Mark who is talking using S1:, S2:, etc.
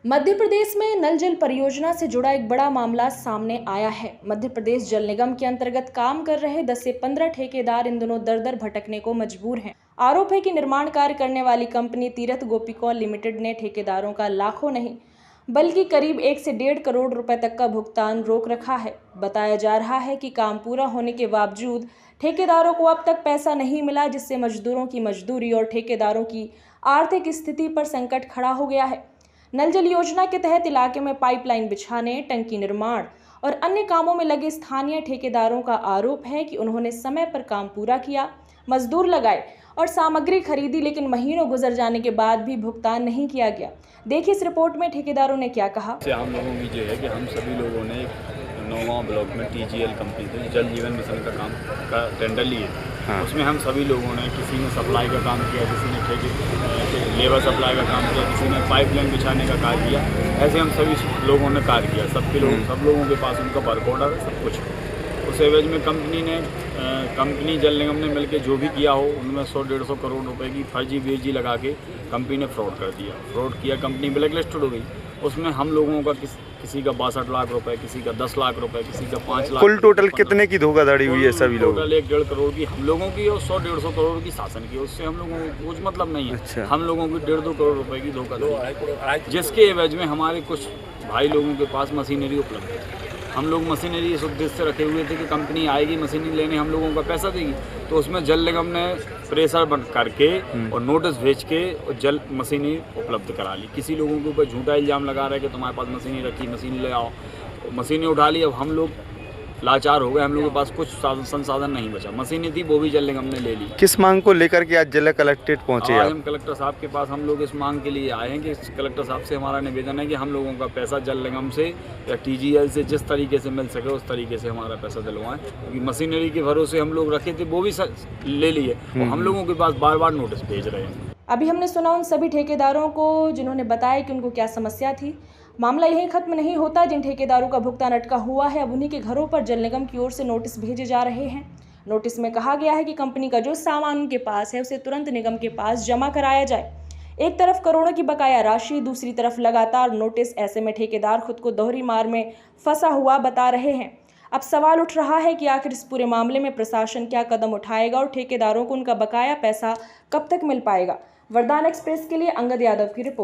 S1: मध्य प्रदेश में नल जल परियोजना से जुड़ा एक बड़ा मामला सामने आया है। मध्य प्रदेश जल निगम के अंतर्गत काम कर रहे 10 से 15 ठेकेदार इन दिनों दर दर भटकने को मजबूर हैं। आरोप है कि निर्माण कार्य करने वाली कंपनी तीरथ गोपीकौल लिमिटेड ने ठेकेदारों का लाखों नहीं बल्कि करीब 1 से 1.5 करोड़ रुपए तक का भुगतान रोक रखा है। बताया जा रहा है कि काम पूरा होने के बावजूद ठेकेदारों को अब तक पैसा नहीं मिला, जिससे मजदूरों की मजदूरी और ठेकेदारों की आर्थिक स्थिति पर संकट खड़ा हो गया है। नल जल योजना के तहत इलाके में पाइपलाइन बिछाने, टंकी निर्माण और अन्य कामों में लगे स्थानीय ठेकेदारों का आरोप है कि उन्होंने समय पर काम पूरा किया, मजदूर लगाए और सामग्री खरीदी, लेकिन महीनों गुजर जाने के बाद भी भुगतान नहीं किया गया। देखिए इस रिपोर्ट में ठेकेदारों ने क्या कहा।
S2: हम लोगों की जो है कि हम सभी लोगों ने 9वां ब्लॉक में TGL कंपनी से जल जीवन मिशन का काम का टेंडर लिए। उसमें हम सभी लोगों ने, किसी ने सप्लाई का काम किया, किसी ने लेबर सप्लाई का काम किया, किसी ने पाइपलाइन बिछाने का कार्य किया। ऐसे हम सभी लोगों ने कार्य किया। सब लोगों के पास उनका वर्क ऑर्डर सब कुछ। उस एवज में कंपनी जल निगम ने मिलकर जो भी किया हो उनमें 100-150 करोड़ रुपए की फर्जी बेजी लगा के कंपनी ने फ्रॉड कर दिया। फ्रॉड किया, कंपनी ब्लैक लिस्टेड हो गई। उसमें हम लोगों का किसी का 62 लाख रुपए, किसी का 10 लाख रुपए, किसी का 5 लाख।
S3: कुल टोटल कितने की धोखाधड़ी हुई है सभी लोग?
S2: टोटल 1-1.5 करोड़ की हम लोगों की और 100-150 करोड़ की शासन की। उससे हम लोगों को कुछ मतलब नहीं है।
S3: अच्छा।
S2: हम लोगों की 1.5-2 करोड़ रुपए की धोखाधड़ी, जिसके एवज में हमारे कुछ भाई लोगों के पास मशीनरी उपलब्ध है। हम लोग मशीनरी इस उद्देश्य से रखे हुए थे कि कंपनी आएगी मशीनरी लेने, हम लोगों का पैसा देगी। तो उसमें जल निगम ने प्रेशर बंद करके और नोटिस भेज के और जल मशीनरी उपलब्ध करा ली। किसी लोगों के ऊपर झूठा इल्ज़ाम लगा रहे कि तुम्हारे पास मशीनरी रखी, मशीन ले आओ, मशीनें उठा ली। अब हम लोग लाचार हो गए, हम लोगों के पास कुछ संसाधन नहीं बचा। मशीनें थी वो भी जल निगम ने ले ली।
S3: किस मांग को लेकर के आज जिला कलेक्ट्रेट पहुंचे?
S2: आज हम कलेक्टर साहब के पास हम लोग इस मांग के लिए आए हैं कि कलेक्टर साहब से हमारा निवेदन है कि हम लोगों का पैसा जल निगम से या TGL से जिस तरीके से मिल सके उस तरीके से हमारा पैसा दिलवाएं। क्योंकि मशीनरी के भरोसे हम लोग रखे थे, वो भी ले लिए और हम लोगों के पास बार बार नोटिस भेज रहे हैं।
S1: अभी हमने सुना उन सभी ठेकेदारों को जिन्होंने बताया कि उनको क्या समस्या थी। मामला यहीं खत्म नहीं होता। जिन ठेकेदारों का भुगतान अटका हुआ है, अब उन्हीं के घरों पर जल निगम की ओर से नोटिस भेजे जा रहे हैं। नोटिस में कहा गया है कि कंपनी का जो सामान उनके पास है उसे तुरंत निगम के पास जमा कराया जाए। एक तरफ करोड़ों की बकाया राशि, दूसरी तरफ लगातार नोटिस। ऐसे में ठेकेदार खुद को दोहरी मार में फंसा हुआ बता रहे हैं। अब सवाल उठ रहा है कि आखिर इस पूरे मामले में प्रशासन क्या कदम उठाएगा और ठेकेदारों को उनका बकाया पैसा कब तक मिल पाएगा। वरदान एक्सप्रेस के लिए अंगद यादव की रिपोर्ट।